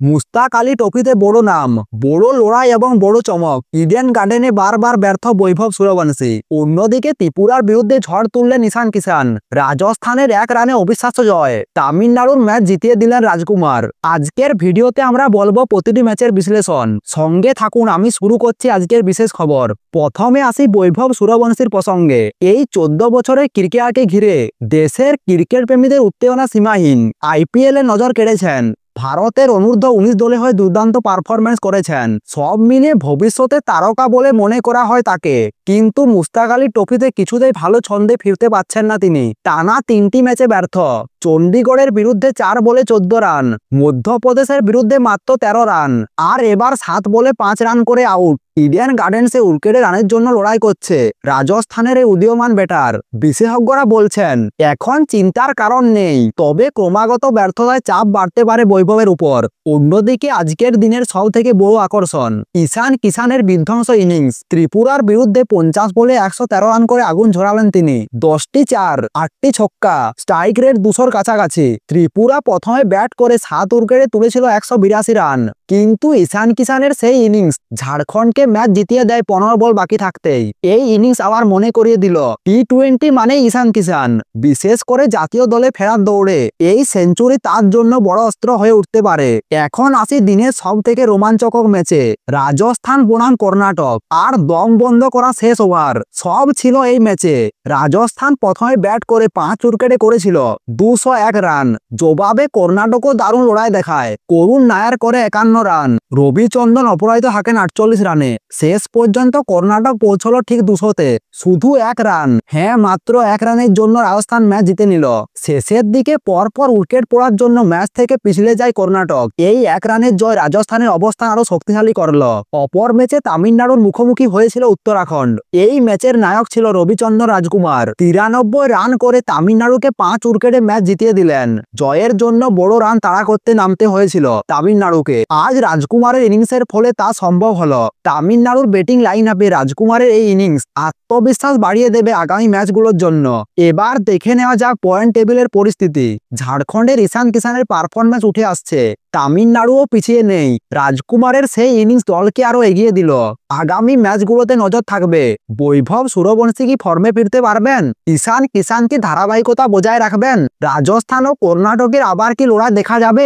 মুস্তাক আলী ট্রফিতে বড় নাম, বড় লড়াই এবং বড় চমক। ইডেন গার্ডেনে বারবার ব্যর্থ বৈভব সূর্যবংশী। অন্যদিকে ত্রিপুরার বিরুদ্ধে ঝড় তুললেন ঈশান কিষান। রাজস্থানের 1 রানে অবিশ্বাস্য জয়। তামিলনাড়ুর ম্যাচ জিতিয়ে দিলেন রাজকুমার। আজকের ভিডিওতে আমরা বলবো প্রতিটি ম্যাচের বিশ্লেষণ। সঙ্গে থাকুন, আমি শুরু করছি আজকের বিশেষ খবর। প্রথমে আসি বৈভব সূর্যবংশীর প্রসঙ্গে। এই 14 বছরের ক্রিকেটকে ঘিরে দেশের ক্রিকেট প্রেমীদের উত্তেজনা সীমাহীন। IPL এ নজর কেড়েছেন। ভারতের অনূর্ধ্ব-19 দলে হয়ে দুর্দান্ত পারফরম্যান্স করেছেন। সব মিলিয়ে ভবিষ্যতে তারকা বলে মনে করা হয় তাকে। কিন্তু মুস্তাক আলী ট্রফিতে কিছুতেই ভালো ছন্দে ফিরতে পারছেন না তিনি। টানা 3টি ম্যাচে ব্যর্থ। চণ্ডীগড়ের বিরুদ্ধে 4 বলে 14 রান, মধ্যপ্রদেশের বিরুদ্ধে মাত্র 13 রান, আর এবার 7 বলে 5 রান করে আউট। ইডেন গার্ডেন্সে উইকেটে রানের জন্য লড়াই করছে রাজস্থানের এই উদীয়মান ব্যাটার। বিশেষজ্ঞরা বলছেন এখন চিন্তার কারণ নেই, তবে ক্রমাগত ব্যর্থতায় চাপ বাড়তে পারে বৈভবের উপর। অন্যদিকে আজকের দিনের সব থেকে বড় আকর্ষণ ঈশান কিষানের বিধ্বংস ইনিংস। ত্রিপুরার বিরুদ্ধে 50 বলে 113 রান করে আগুন ঝরালেন তিনি। 10টি 4, 8টি ছক্কা, স্ট্রাইক রেট 200-র কাছাকাছি। ত্রিপুরা প্রথমে ব্যাট করে 7 উইকেটে তুলেছিল 182 রান, কিন্তু ঈশান কিষানের সেই ইনিংস ঝাড়খণ্ডকে ম্যাচ জিতিয়ে দেয় 15 বল বাকি থাকতেই। এই ইনিংস আবার মনে করিয়ে দিল T20 মানে ঈশান কিষান, বিশেষ করে জাতীয় দলে ফেরার দৌড়ে। এই সেঞ্চুরি তার জন্য বড় অস্ত্র হয়ে উঠতে পারে। এখন আসি দিনের সব থেকে রোমাঞ্চকর ম্যাচে, রাজস্থান বনাম কর্ণাটক। আর দম বন্ধ করা শেষ ওভার সব ছিল এই ম্যাচে। রাজস্থান প্রথমে ব্যাট করে 5 উইকেটে করেছিল 201 রান। জবাবে কর্ণাটকও দারুণ লড়াই দেখায়। করুণ নায়ার করে 51 রান, রবিচন্দ্রন অপরাজিত থাকেন 48 রানে। শেষ পর্যন্ত কর্ণাটক পৌঁছলো ঠিক 200-তে, শুধু 1 রান। হ্যাঁ, মাত্র 1 রানের জন্য রাজস্থান ম্যাচ জিতে নিল। শেষের দিকে পরপর উইকেট পড়ার জন্য ম্যাচ থেকে পিছলে যায় কর্ণাটক। এই 1 রানের জয় রাজস্থানের অবস্থান আরো শক্তিশালী করল। অপর ম্যাচে তামিলনাড়ুর মুখোমুখি হয়েছিল উত্তরাখণ্ড। এই ম্যাচের নায়ক ছিল রবিচন্দ্রন রাজকুমার। 93 রান করে তামিলনাড়ুকে 5 উইকেটে ম্যাচ জিতিয়ে দিলেন। জয়ের জন্য বড় রান তাড়া করতে নামতে হয়েছিল তামিলনাড়ুকে। আজ রাজকুমারের ইনিংসের ফলে তা সম্ভব হলো। তামিলনাড়ুর ব্যাটিং লাইন আপে রাজকুমারের এই ইনিংস আত্মবিশ্বাস বাড়িয়ে দেবে আগামী ম্যাচগুলোর জন্য। এবার দেখে নেওয়া যাক পয়েন্ট টেবিলের পরিস্থিতি। ঝাড়খণ্ডের ঈশান কিষানের পারফরম্যান্স উঠে আসছে। তামিলনাড়ুও পিছিয়ে নেই। রাজকুমারের সেই ইনিংস দলকে আরো এগিয়ে দিল। আগামী ম্যাচগুলোতে নজর থাকবে বৈভব সূর্যবংশী কি ফর্মে ফিরতে পারবেন, ঈশান কিষান কি ধারাবাহিকতা বজায় রাখবেন, রাজস্থান ও কর্ণাটকের আবার কি লড়াই দেখা যাবে।